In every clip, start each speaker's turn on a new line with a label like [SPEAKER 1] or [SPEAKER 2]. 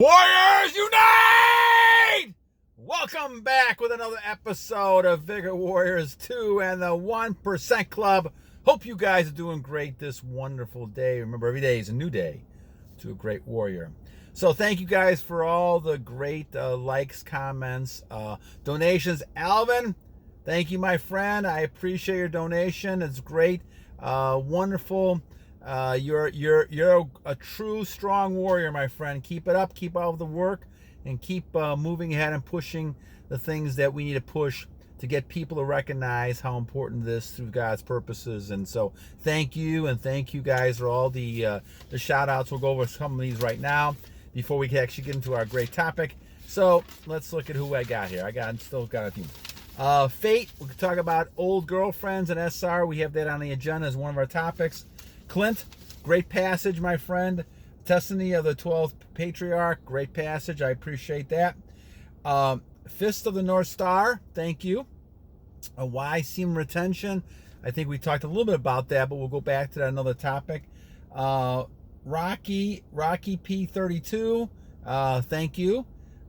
[SPEAKER 1] Warriors Unite! Welcome back with another episode of Vigor Warriors 2 and the 1% Club. Hope you guys are doing great this wonderful day. Remember, every day is a new day to a great warrior. So thank you guys for all the great likes, comments, donations. Alvin, thank you, my friend. I appreciate your donation. It's great, wonderful. You're a true strong warrior, my friend. Keep it up, keep all the work, and keep moving ahead and pushing the things that we need to push to get people to recognize how important this through God's purposes. And so thank you, and thank you guys for all the shout outs. We'll go over some of these right now before we can actually get into our great topic. So let's look at who I got here. Still got a few. Fait, we can talk about old girlfriends and SR. We have that on the agenda as one of our topics. Clint, great passage, my friend. Destiny of the 12th Patriarch, great passage. I appreciate that. Fist of the North Star, thank you. Why semen retention? I think we talked a little bit about that, but we'll go back to that another topic. Rocky P32, thank you.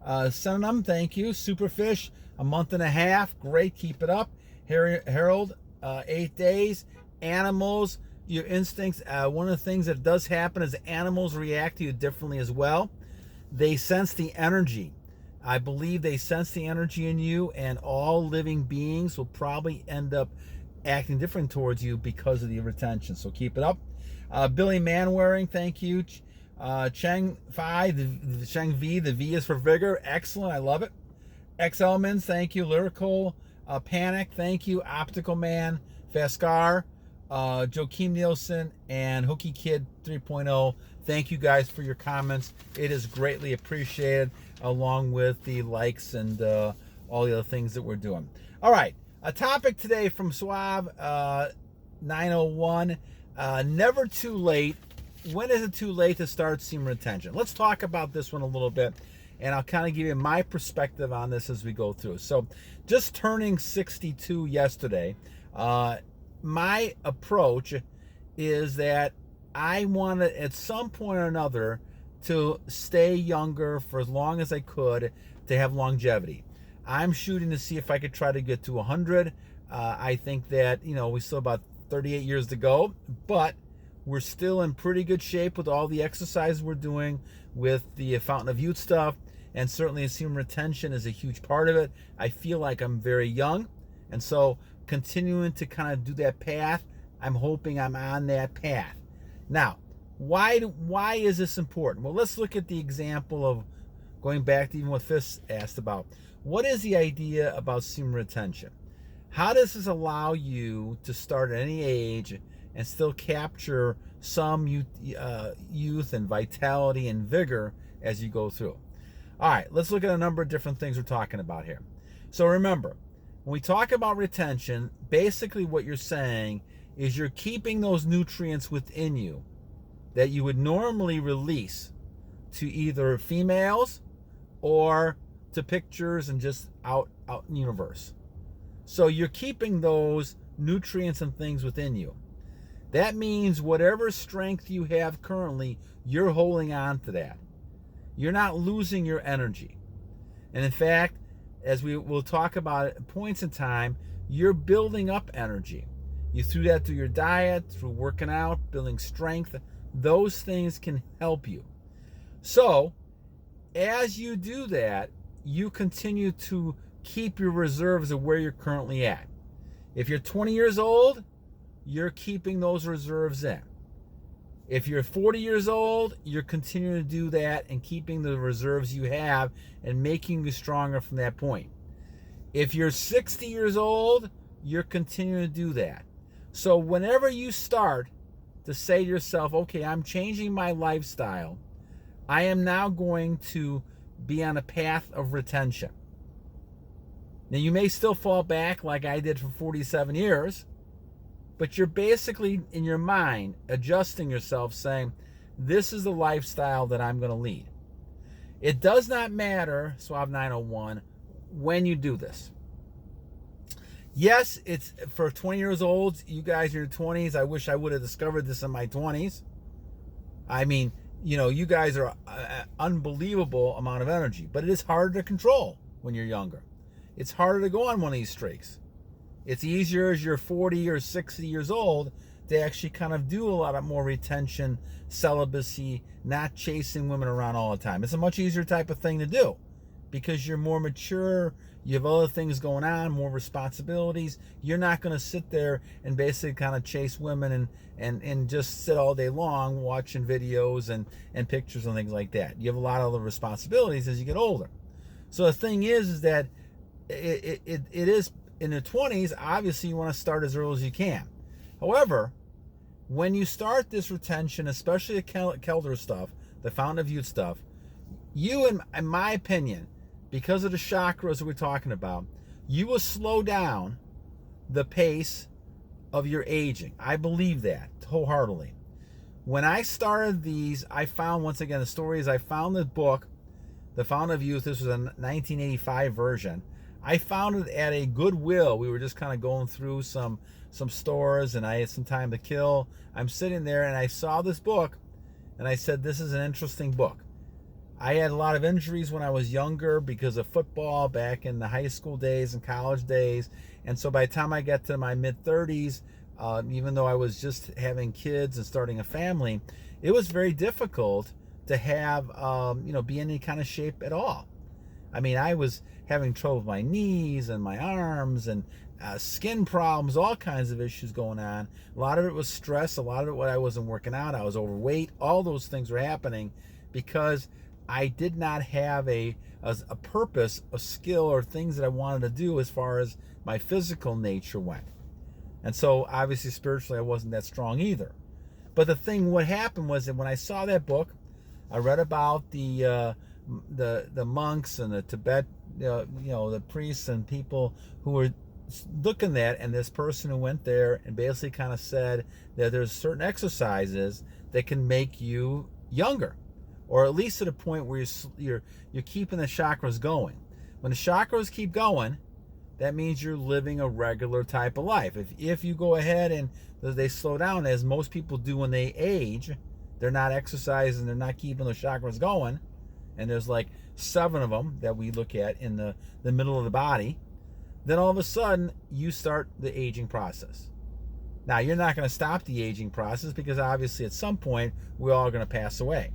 [SPEAKER 1] Senium, thank you. Superfish, a month and a half, great, keep it up. Harold, 8 days. Animals, your instincts, one of the things that does happen is animals react to you differently as well. They sense the energy. I believe they sense the energy in you, and all living beings will probably end up acting different towards you because of the retention. So keep it up. Billy Mainwaring, thank you. Cheng V, Cheng V, the V is for Vigor. Excellent, I love it. Edelman, thank you. Lyrical Panic, thank you. Optical Man, FASKR. Joakim Nilsson and Hooky Kid 3.0. Thank you guys for your comments. It is greatly appreciated, along with the likes and all the other things that we're doing. All right, a topic today from Suave 901. Never too late. When is it too late to start semen retention? Let's talk about this one a little bit, and I'll kind of give you my perspective on this as we go through. So, just turning 62 yesterday. My approach is that I wanted at some point or another to stay younger for as long as I could to have longevity. I'm shooting to see if I could try to get to 100. I think that, we still about 38 years to go, but we're still in pretty good shape with all the exercises we're doing with the Fountain of Youth stuff, and certainly semen retention is a huge part of it. I feel like I'm very young, and so continuing to kind of do that path, I'm hoping I'm on that path. Now, why is this important? Well, let's look at the example of going back to even what Fist asked about. What is the idea about semen retention? How does this allow you to start at any age and still capture some youth and vitality and vigor as you go through? All right, let's look at a number of different things we're talking about here. So remember, when we talk about retention, basically what you're saying is you're keeping those nutrients within you that you would normally release to either females or to pictures and just out in the universe. So you're keeping those nutrients and things within you. That means whatever strength you have currently, you're holding on to that. You're not losing your energy. And in fact, as we will talk about at points in time, you're building up energy. You through that through your diet, through working out, building strength. Those things can help you. So, as you do that, you continue to keep your reserves of where you're currently at. If you're 20 years old, you're keeping those reserves in. If you're 40 years old, you're continuing to do that and keeping the reserves you have and making you stronger from that point. If you're 60 years old, you're continuing to do that. So whenever you start to say to yourself, okay, I'm changing my lifestyle, I am now going to be on a path of retention. Now, you may still fall back like I did for 47 years, but you're basically, in your mind, adjusting yourself, saying, this is the lifestyle that I'm going to lead. It does not matter, Suave 901, when you do this. Yes, it's for 20 years old. You guys in your 20s, I wish I would have discovered this in my 20s. I mean, you guys are an unbelievable amount of energy, but it is harder to control when you're younger. It's harder to go on one of these streaks. It's easier as you're 40 or 60 years old to actually kind of do a lot of more retention, celibacy, not chasing women around all the time. It's a much easier type of thing to do because you're more mature, you have other things going on, more responsibilities. You're not going to sit there and basically kind of chase women and just sit all day long watching videos and pictures and things like that. You have a lot of other responsibilities as you get older. So the thing is that it is in the 20s, obviously you want to start as early as you can. However, when you start this retention, especially the Kelder stuff, the Fountain of Youth stuff, you, in my opinion, because of the chakras that we're talking about, you will slow down the pace of your aging. I believe that wholeheartedly. When I started these, I found, once again, the story is I found the book, The Fountain of Youth. This was a 1985 version. I found it at a Goodwill. We were just kind of going through some stores, and I had some time to kill. I'm sitting there, and I saw this book, and I said, this is an interesting book. I had a lot of injuries when I was younger because of football back in the high school days and college days. And so by the time I got to my mid-30s, even though I was just having kids and starting a family, it was very difficult to have, be in any kind of shape at all. I mean, I was having trouble with my knees and my arms and skin problems, all kinds of issues going on. A lot of it was stress. A lot of it, I wasn't working out. I was overweight. All those things were happening because I did not have a purpose, a skill, or things that I wanted to do as far as my physical nature went. And so obviously spiritually I wasn't that strong either. But the thing, what happened was that when I saw that book, I read about the monks and the Tibet, the priests and people who were looking at, and this person who went there and basically kind of said that there's certain exercises that can make you younger, or at least at a point where you're keeping the chakras going. When the chakras keep going, that means you're living a regular type of life. If you go ahead and they slow down, as most people do when they age, they're not exercising, they're not keeping the chakras going, and there's like 7 of them that we look at in the middle of the body, then all of a sudden you start the aging process. Now, you're not going to stop the aging process because obviously at some point we're all going to pass away.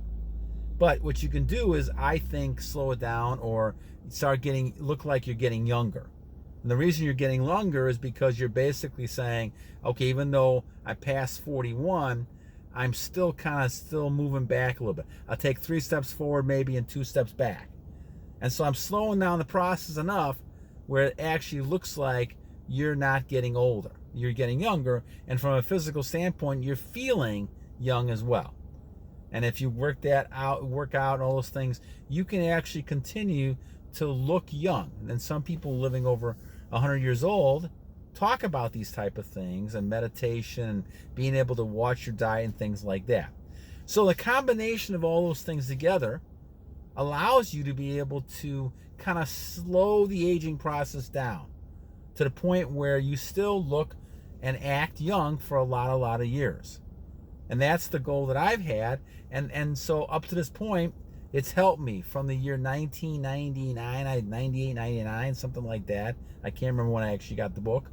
[SPEAKER 1] But what you can do is, I think, slow it down or look like you're getting younger. And the reason you're getting younger is because you're basically saying, okay, even though I passed 41, I'm still moving back a little bit. I'll take 3 steps forward maybe and 2 steps back. And so I'm slowing down the process enough where it actually looks like you're not getting older. You're getting younger, and from a physical standpoint, you're feeling young as well. And if you work out all those things, you can actually continue to look young. And then some people living over 100 years old talk about these type of things and meditation and being able to watch your diet and things like that. So the combination of all those things together allows you to be able to kind of slow the aging process down to the point where you still look and act young for a lot of years. And that's the goal that I've had. And so up to this point, it's helped me from the year 1999, 98, 99, something like that. I can't remember when I actually got the book.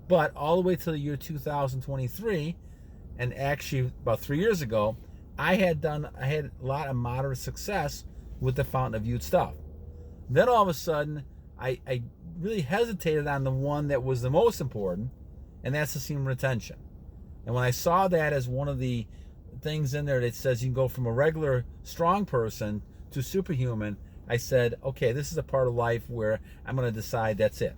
[SPEAKER 1] But all the way to the year 2023, and actually about 3 years ago, I had a lot of moderate success with the Fountain of Youth stuff. Then all of a sudden, I really hesitated on the one that was the most important, and that's the semen retention. And when I saw that as one of the things in there that says you can go from a regular strong person to superhuman, I said, okay, this is a part of life where I'm going to decide that's it.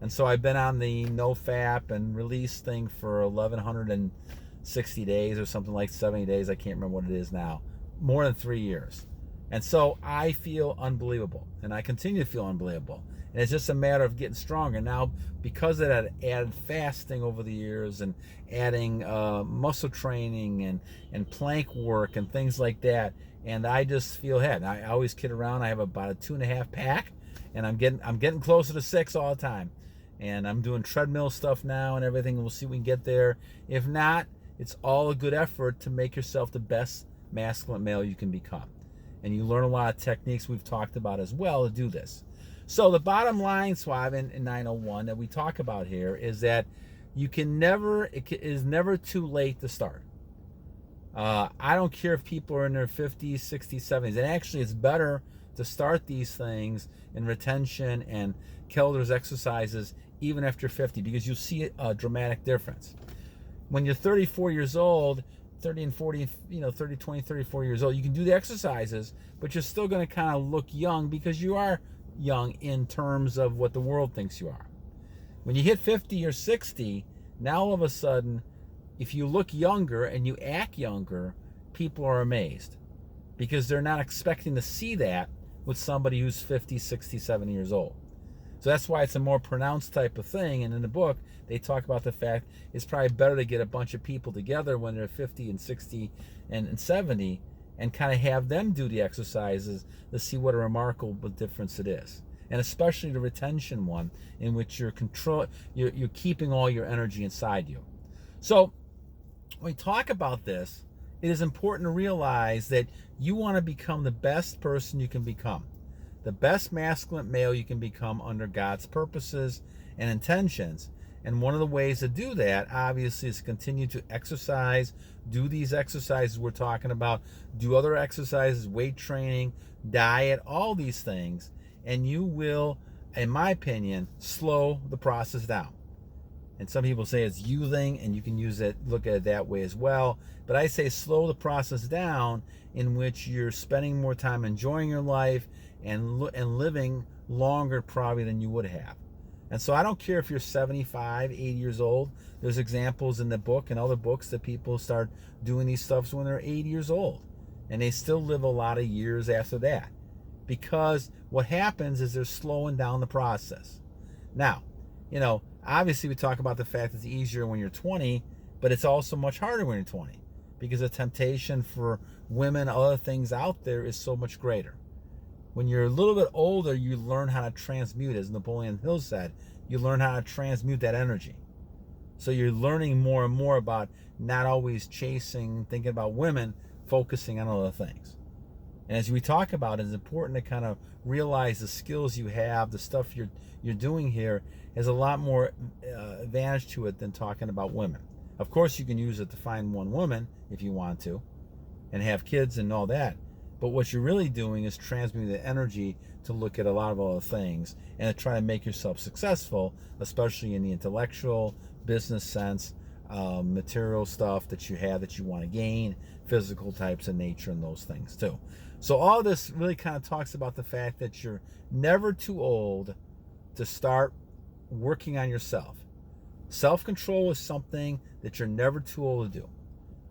[SPEAKER 1] And so I've been on the no-fap and release thing for 1,160 days or something like 70 days. I can't remember what it is now. More than 3 years. And so I feel unbelievable, and I continue to feel unbelievable. And it's just a matter of getting stronger. Now, because of that added fasting over the years and adding muscle training and plank work and things like that, and I just feel ahead. I always kid around. I have about a 2.5 pack, and I'm getting closer to 6 all the time. And I'm doing treadmill stuff now and everything. We'll see if we can get there. If not, it's all a good effort to make yourself the best masculine male you can become. And you learn a lot of techniques we've talked about as well to do this. So the bottom line, Suave, in 901 that we talk about here is that it is never too late to start. I don't care if people are in their 50s, 60s, 70s. And actually, it's better to start these things in retention and Kelder's exercises even after 50, because you'll see a dramatic difference. When you're 34 years old, 30 and 40, 30, 20, 34 years old, you can do the exercises, but you're still going to kind of look young because you are young in terms of what the world thinks you are. When you hit 50 or 60, now all of a sudden, if you look younger and you act younger, people are amazed because they're not expecting to see that with somebody who's 50, 60, 70 years old. So that's why it's a more pronounced type of thing. And in the book, they talk about the fact it's probably better to get a bunch of people together when they're 50 and 60 and 70 and kind of have them do the exercises to see what a remarkable difference it is. And especially the retention one, in which you're keeping all your energy inside you. So when we talk about this, it is important to realize that you want to become the best person you can become, the best masculine male you can become under God's purposes and intentions. And one of the ways to do that, obviously, is to continue to exercise, do these exercises we're talking about, do other exercises, weight training, diet, all these things, and you will, in my opinion, slow the process down. And some people say it's youthing, and you can look at it that way as well. But I say slow the process down, in which you're spending more time enjoying your life and living longer probably than you would have. And so I don't care if you're 75, 80 years old. There's examples in the book and other books that people start doing these stuffs when they're 80 years old. And they still live a lot of years after that. Because what happens is they're slowing down the process. Now, obviously we talk about the fact that it's easier when you're 20, but it's also much harder when you're 20. Because the temptation for women, other things out there is so much greater. When you're a little bit older, you learn how to transmute, as Napoleon Hill said, you learn how to transmute that energy. So you're learning more and more about not always thinking about women, focusing on other things. And as we talk about, it's important to kind of realize the skills you have, the stuff you're doing here has a lot more advantage to it than talking about women. Of course, you can use it to find one woman if you want to, and have kids and all that. But what you're really doing is transmuting the energy to look at a lot of other things and to try to make yourself successful, especially in the intellectual, business sense, material stuff that you have that you want to gain, physical types of nature and those things too. So all this really kind of talks about the fact that you're never too old to start working on yourself. Self-control is something that you're never too old to do.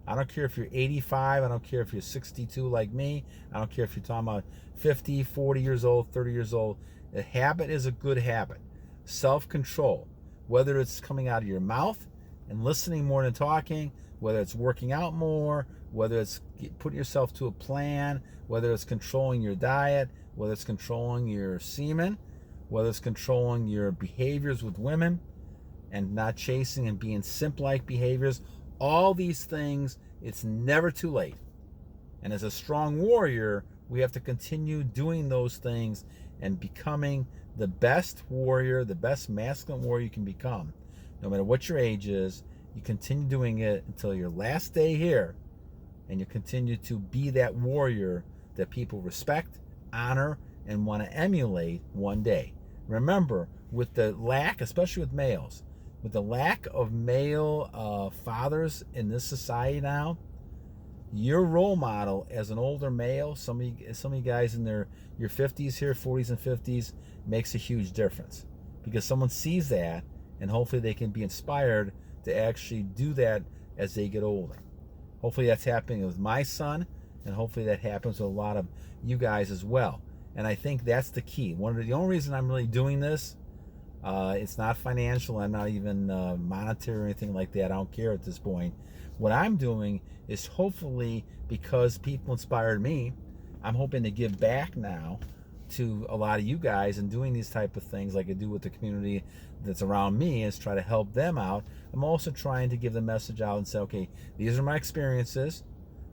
[SPEAKER 1] I don't care if you're 85. I don't care if you're 62 like me. I don't care if you're talking about 50, 40 years old, 30 years old. A habit is a good habit. Self-control, whether it's coming out of your mouth and listening more than talking, whether it's working out more, whether it's putting yourself to a plan, whether it's controlling your diet, whether it's controlling your semen, whether it's controlling your behaviors with women and not chasing and being simp-like behaviors. All these things, it's never too late. And as a strong warrior, we have to continue doing those things and becoming the best warrior, the best masculine warrior you can become. No matter what your age is, you continue doing it until your last day here, and you continue to be that warrior that people respect, honor, and want to emulate one day. Remember, with the lack, especially with males, with the lack of male fathers in this society now, your role model as an older male, some of you guys in your 50s here, 40s and 50s, makes a huge difference. Because someone sees that, and hopefully they can be inspired to actually do that as they get older. Hopefully that's happening with my son, and hopefully that happens with a lot of you guys as well. And I think that's the key. The only reason I'm really doing this, it's not financial. I'm not even monetary or anything like that. I don't care at this point. What I'm doing is hopefully, because people inspired me, I'm hoping to give back now to a lot of you guys, and doing these type of things like I do with the community that's around me is try to help them out. I'm also trying to give the message out and say, okay, these are my experiences.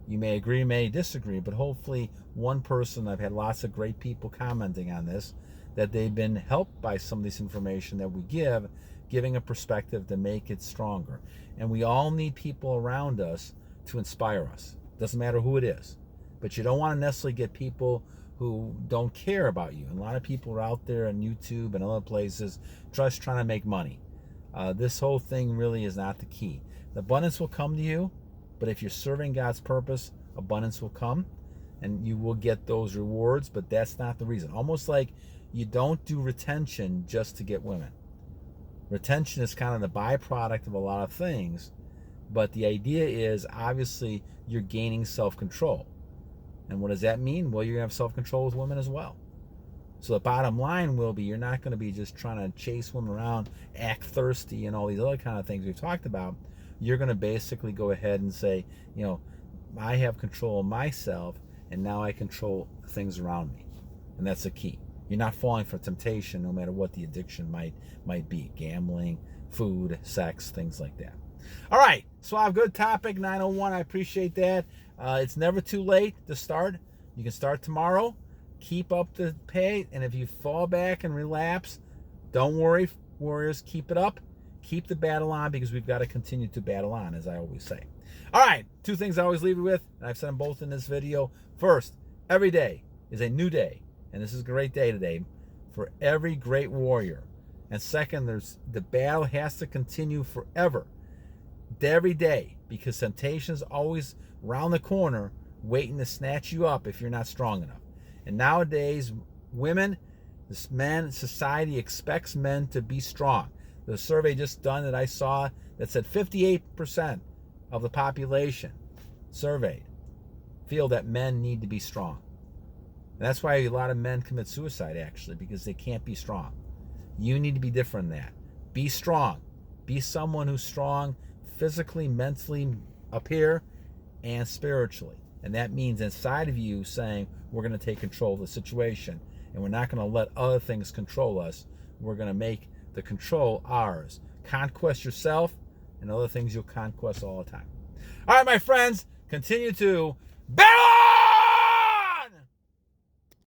[SPEAKER 1] You may agree, may disagree, but hopefully one person, I've had lots of great people commenting on this, that they've been helped by some of this information that we give, giving a perspective to make it stronger. And we all need people around us to inspire us. Doesn't matter who it is. But you don't want to necessarily get people who don't care about you. And a lot of people are out there on YouTube and other places just trying to make money. This whole thing really is not the key. The abundance will come to you, but if you're serving God's purpose, abundance will come and you will get those rewards, but that's not the reason. Almost like you don't do retention just to get women. Retention is kind of the byproduct of a lot of things, but the idea is obviously you're gaining self-control. And what does that mean? Well, you're going to have self-control with women as well. So the bottom line will be you're not going to be just trying to chase women around, act thirsty, and all these other kind of things we've talked about. You're going to basically go ahead and say, you know, I have control of myself, and now I control things around me. And that's the key. You're not falling for temptation no matter what the addiction might be. Gambling, food, sex, things like that. All right, Suave, good topic, 901. I appreciate that. It's never too late to start. You can start tomorrow. Keep up the pay, and if you fall back and relapse, don't worry, warriors. Keep it up. Keep the battle on, because we've got to continue to battle on, as I always say. All right, two things I always leave you with, and I've said them both in this video. First, every day is a new day, and this is a great day today for every great warrior. And second, the battle has to continue forever, every day, because temptation is always around the corner waiting to snatch you up if you're not strong enough. And nowadays, women, men, society expects men to be strong. The survey just done that I saw that said 58% of the population surveyed feel that men need to be strong. And that's why a lot of men commit suicide, actually, because they can't be strong. You need to be different than that. Be strong. Be someone who's strong physically, mentally, up here, and spiritually. And that means inside of you saying, we're going to take control of the situation, and we're not going to let other things control us. We're going to make the control ours. Conquest yourself, and other things you'll conquest all the time. All right, my friends, continue to battle